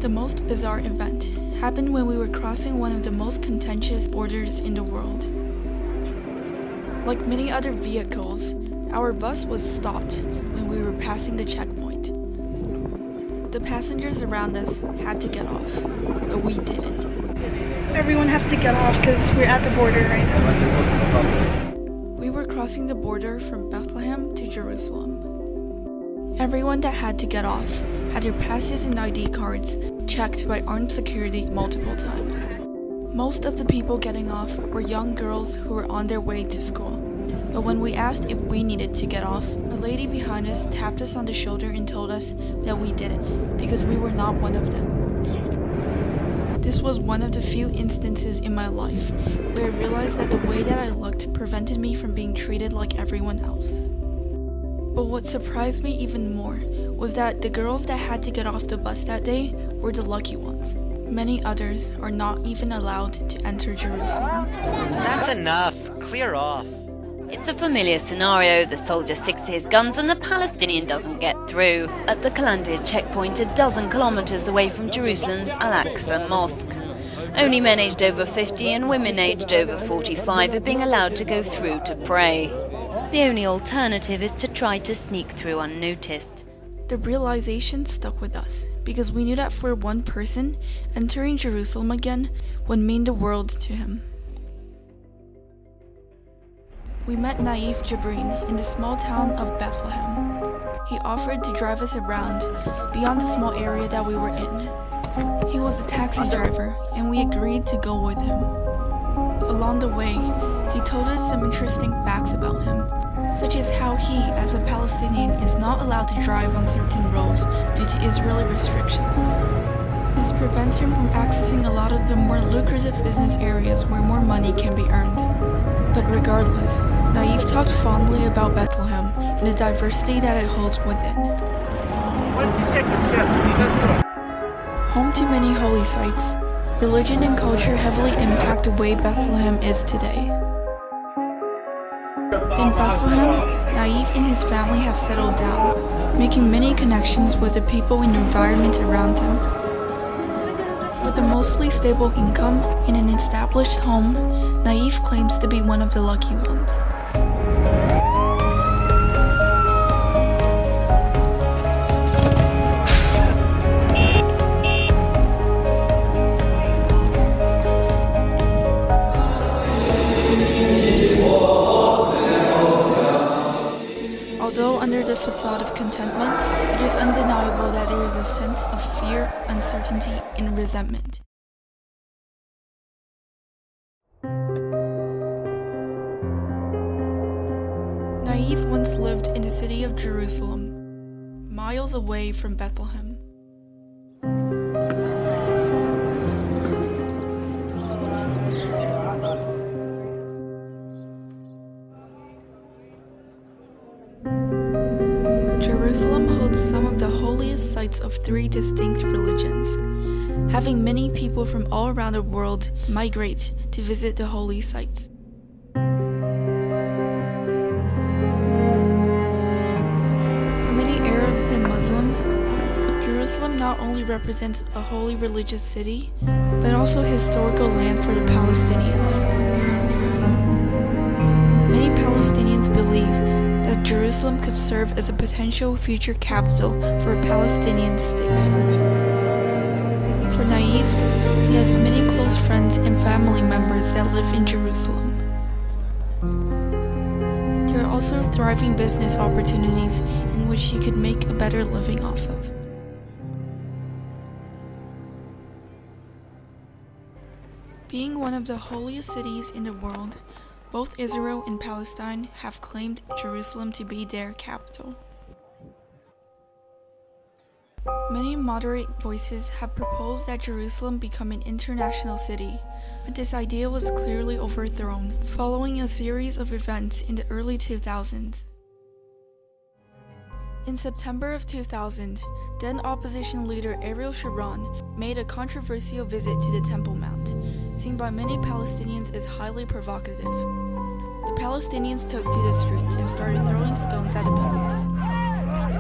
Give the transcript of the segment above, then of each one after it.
The most bizarre event happened when we were crossing one of the most contentious borders in the world. Like many other vehicles, our bus was stopped when we were passing the checkpoint. The passengers around us had to get off, but we didn't. Everyone has to get off because we're at the border right now. We were crossing the border from Bethlehem to Jerusalem. Everyone that had to get off had their passes and ID cards checked by armed security multiple times. Most of the people getting off were young girls who were on their way to school. But when we asked if we needed to get off, a lady behind us tapped us on the shoulder and told us that we didn't, because we were not one of them. This was one of the few instances in my life where I realized that the way that I looked prevented me from being treated like everyone else. But what surprised me even more was that the girls that had to get off the bus that day were the lucky ones. Many others are not even allowed to enter Jerusalem. That's enough. Clear off. It's a familiar scenario. The soldier sticks to his guns and the Palestinian doesn't get through. At the Culminating checkpoint, a dozen kilometers away from Jerusalem's Al-Aqsa Mosque. Only men aged over 50 and women aged over 45 are being allowed to go through to pray. The only alternative is to try to sneak through unnoticed. The realization stuck with us because we knew that for one person, entering Jerusalem again would mean the world to him. We met Naif Jabrin in the small town of Bethlehem. He offered to drive us around beyond the small area that we were in. He was a taxi driver, and we agreed to go with him. Along the way, he told us some interesting facts about him, such as how he, as a Palestinian, is not allowed to drive on certain roads due to Israeli restrictions. This prevents him from accessing a lot of the more lucrative business areas where more money can be earned. But regardless, Naif talked fondly about Bethlehem and the diversity that it holds within. Home to many holy sites, religion and culture heavily impact the way Bethlehem is today. In Bethlehem, Naif and his family have settled down, making many connections with the people and environment around him. With a mostly stable income in an established home, Naif claims to be one of the lucky ones. Although under the facade of contentment, it is undeniable that there is a sense of fear, uncertainty, and resentment. Naif once lived in the city of Jerusalem, miles away from Bethlehem. Jerusalem holds some of the holiest sites of three distinct religions, having many people from all around the world migrate to visit the holy sites. For many Arabs and Muslims, Jerusalem not only represents a holy religious city, but also a historical land for the Palestinians. Many Palestinians believe that Jerusalem could serve as a potential future capital for a Palestinian state. For Naif, he has many close friends and family members that live in Jerusalem. There are also thriving business opportunities in which he could make a better living off of. Being one of the holiest cities in the world, both Israel and Palestine have claimed Jerusalem to be their capital. Many moderate voices have proposed that Jerusalem become an international city, but this idea was clearly overthrown following a series of events in the early 2000s. In September of 2000, then opposition leader Ariel Sharon made a controversial visit to the Temple Mount, seen by many Palestinians as highly provocative. The Palestinians took to the streets and started throwing stones at the police.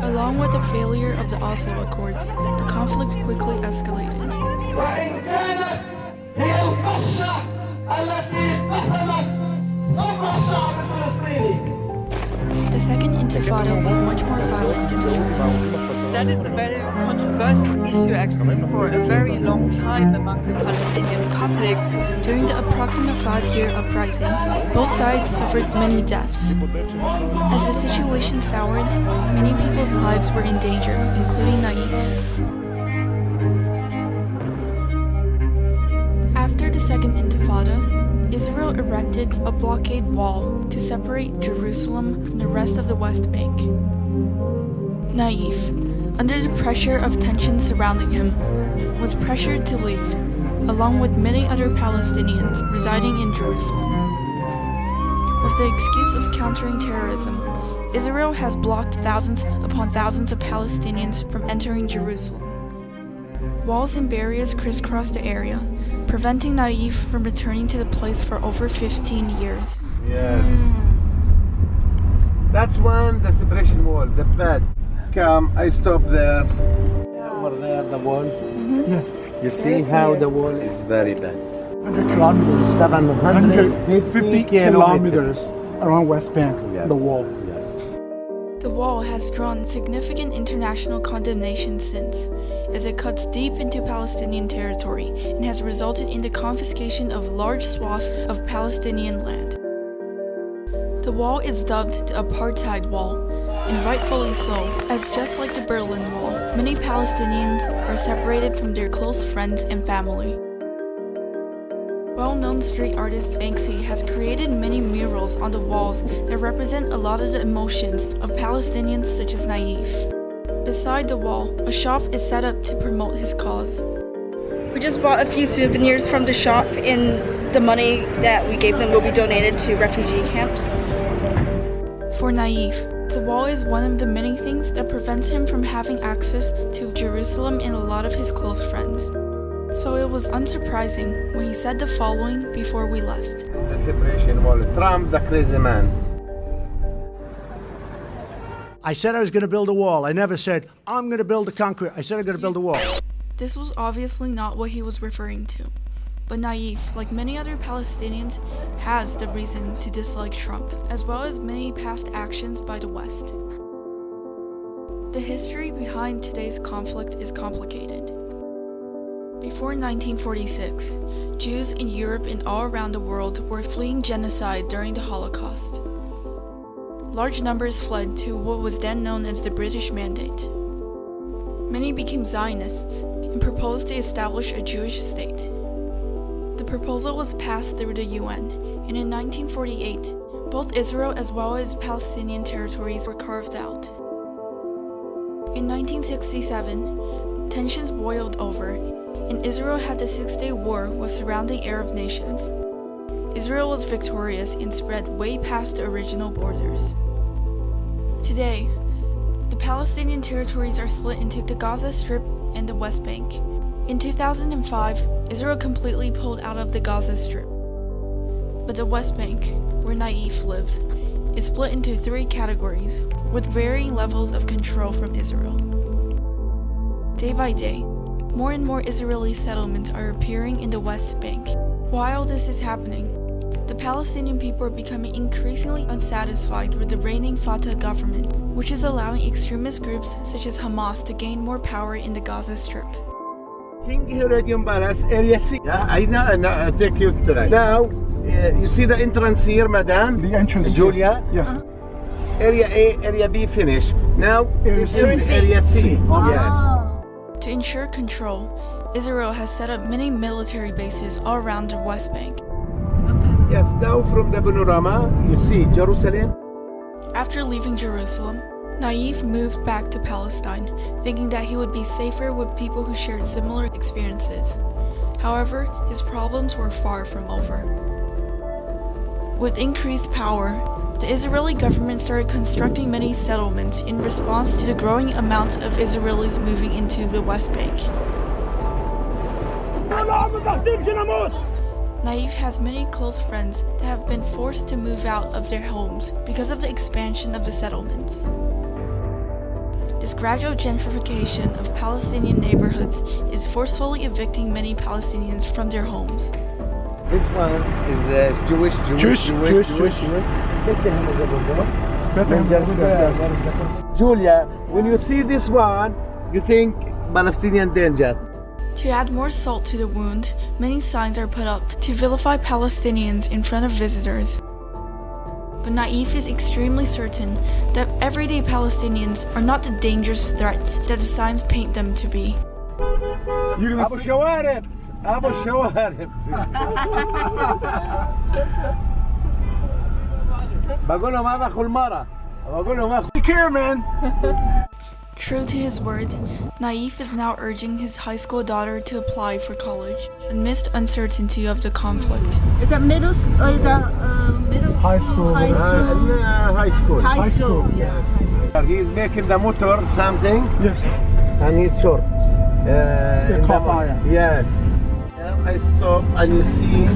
Along with the failure of the Oslo Accords, the conflict quickly escalated. The Second Intifada was much more violent than the first. That is a very controversial issue actually for a very long time among the Palestinian public. During the approximate 5-year uprising, both sides suffered many deaths. As the situation soured, many people's lives were in danger, including Naif's. After the Second Intifada, Israel erected a blockade wall to separate Jerusalem from the rest of the West Bank. Naif, under the pressure of tensions surrounding him, was pressured to leave, along with many other Palestinians residing in Jerusalem. With the excuse of countering terrorism, Israel has blocked thousands upon thousands of Palestinians from entering Jerusalem. Walls and barriers crisscross the area, preventing Naif from returning to the place for over 15 years. Yes. That's the separation wall, the bed. Come, I stop there. Over there, the wall. Yes. You see how the wall is very bad. 100 kilometers. 750 kilometers around West Bank, Yes. the wall. Yes. The wall has drawn significant international condemnation since, as it cuts deep into Palestinian territory and has resulted in the confiscation of large swaths of Palestinian land. The wall is dubbed the Apartheid Wall, and rightfully so, as just like the Berlin Wall, many Palestinians are separated from their close friends and family. Well-known street artist Banksy has created many murals on the walls that represent a lot of the emotions of Palestinians such as Naif. Beside the wall, a shop is set up to promote his cause. We just bought a few souvenirs from the shop, and the money that we gave them will be donated to refugee camps. For Naif, the wall is one of the many things that prevents him from having access to Jerusalem and a lot of his close friends. So it was unsurprising when he said the following before we left. The separation wall. Trump, the crazy man. I said I was going to build a wall. I never said, I'm going to build a concrete. I said I'm going to build a wall. This was obviously not what he was referring to. But Naif, like many other Palestinians, has the reason to dislike Trump, as well as many past actions by the West. The history behind today's conflict is complicated. Before 1946, Jews in Europe and all around the world were fleeing genocide during the Holocaust. Large numbers fled to what was then known as the British Mandate. Many became Zionists and proposed to establish a Jewish state. The proposal was passed through the UN, and in 1948, both Israel as well as Palestinian territories were carved out. In 1967, tensions boiled over, and Israel had the Six-Day War with surrounding Arab nations. Israel was victorious and spread way past the original borders. Today, the Palestinian territories are split into the Gaza Strip and the West Bank. In 2005, Israel completely pulled out of the Gaza Strip. But the West Bank, where Naif lives, is split into 3 categories, with varying levels of control from Israel. Day by day, more and more Israeli settlements are appearing in the West Bank. While this is happening, the Palestinian people are becoming increasingly unsatisfied with the reigning Fatah government, which is allowing extremist groups such as Hamas to gain more power in the Gaza Strip. King Herodian Palace, Area C. Yeah, I know, take you tonight. Now, you see the entrance here, madam? The entrance, Julia? Yes. Area A, Area B finish. Now, this is C. Area C. Yes. To ensure control, Israel has set up many military bases all around the West Bank. Yes, now from the panorama, you see Jerusalem. After leaving Jerusalem, Naif moved back to Palestine, thinking that he would be safer with people who shared similar experiences. However, his problems were far from over. With increased power, the Israeli government started constructing many settlements in response to the growing amount of Israelis moving into the West Bank. Naif has many close friends that have been forced to move out of their homes because of the expansion of the settlements. This gradual gentrification of Palestinian neighborhoods is forcefully evicting many Palestinians from their homes. This one is Jewish. Julia, when you see this one, you think Palestinian danger. To add more salt to the wound, many signs are put up to vilify Palestinians in front of visitors. But Naif is extremely certain that everyday Palestinians are not the dangerous threats that the signs paint them to be. Abu Shawarib! Abu Shawarib! بقول لهم هذا أخو المرة. بقول لهم أخو. Take care, man. True to his word, Naif is now urging his high school daughter to apply for college amidst uncertainty of the conflict. Is that middle school? Is that middle High school. High school. High school. High school. Yes. He is making the motor something, Yes. and he's short. In caught the- fire. Yes. I stop, and you see.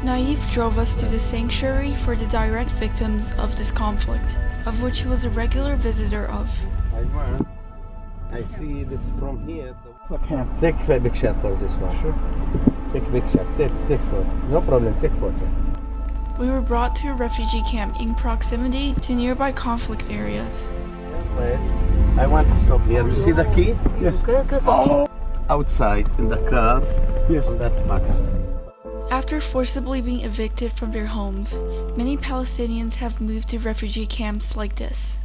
Naif drove us to the sanctuary for the direct victims of this conflict, of which he was a regular visitor of. I see this from here. It's a camp. Take a picture for this one. Sure. Take picture. Take photo. No problem. Take photo. We were brought to a refugee camp in proximity to nearby conflict areas. Wait. I want to stop here. You see the key? Yes. Oh. Outside in the car. Yes. And that's back. After forcibly being evicted from their homes, many Palestinians have moved to refugee camps like this.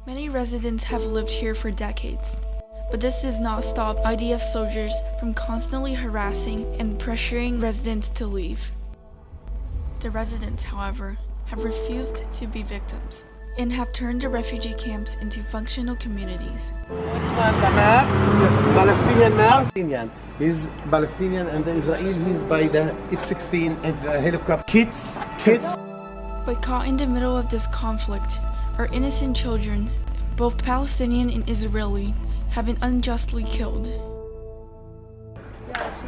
Many residents have lived here for decades, but this does not stop IDF soldiers from constantly harassing and pressuring residents to leave. The residents, however, have refused to be victims and have turned the refugee camps into functional communities. This one, the map. Yes. Palestinian map. Palestinian. He's Palestinian, and the Israel, he's by the F-16 and the helicopter. Kids. But caught in the middle of this conflict are innocent children, both Palestinian and Israeli, have been unjustly killed.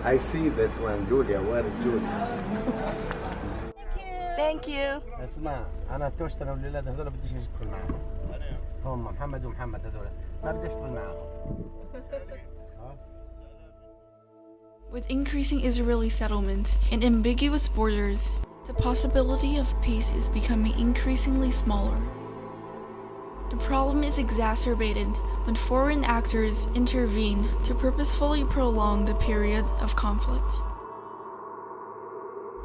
I see this one, Julia. Where is Julia? Thank you. اسمع انا توشت انا والولاد هذول بديش ادخل معاهم. هم محمد ومحمد هذول ما بديش ادخل معاهم. With increasing Israeli settlements and ambiguous borders, the possibility of peace is becoming increasingly smaller. The problem is exacerbated when foreign actors intervene to purposefully prolong the period of conflict.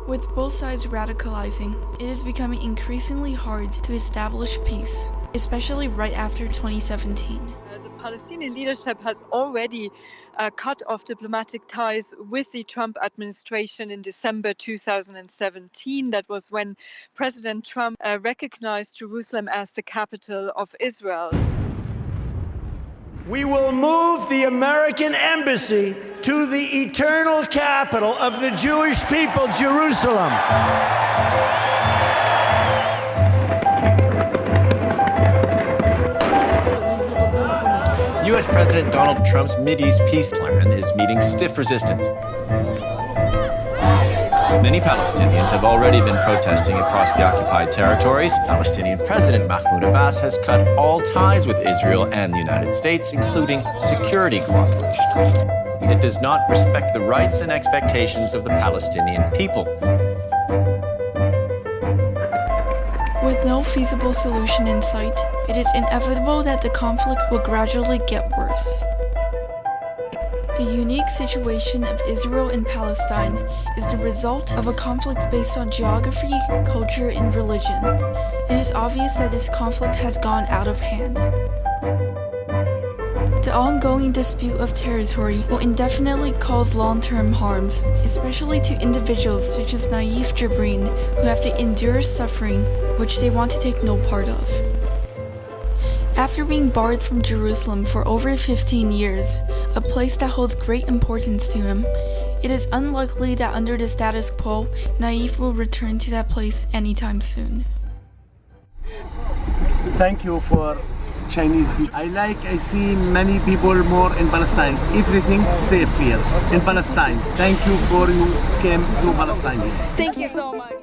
With both sides radicalizing, it is becoming increasingly hard to establish peace, especially right after 2017. The Palestinian leadership has already cut off diplomatic ties with the Trump administration in December 2017. That was when President Trump recognized Jerusalem as the capital of Israel. We will move the American embassy to the eternal capital of the Jewish people, Jerusalem. U.S. President Donald Trump's Mideast peace plan is meeting stiff resistance. Many Palestinians have already been protesting across the occupied territories. Palestinian President Mahmoud Abbas has cut all ties with Israel and the United States, including security cooperation. It does not respect the rights and expectations of the Palestinian people. With no feasible solution in sight, it is inevitable that the conflict will gradually get worse. The unique situation of Israel and Palestine is the result of a conflict based on geography, culture, and religion. It is obvious that this conflict has gone out of hand. The ongoing dispute of territory will indefinitely cause long-term harms, especially to individuals such as Naif Jabreen, who have to endure suffering which they want to take no part of. After being barred from Jerusalem for over 15 years, a place that holds great importance to him, it is unlikely that under the status quo, Naif will return to that place anytime soon. Thank you for Chinese people. I see many people more in Palestine. Everything safe here in Palestine. Thank you for you came to Palestine here. Thank you so much.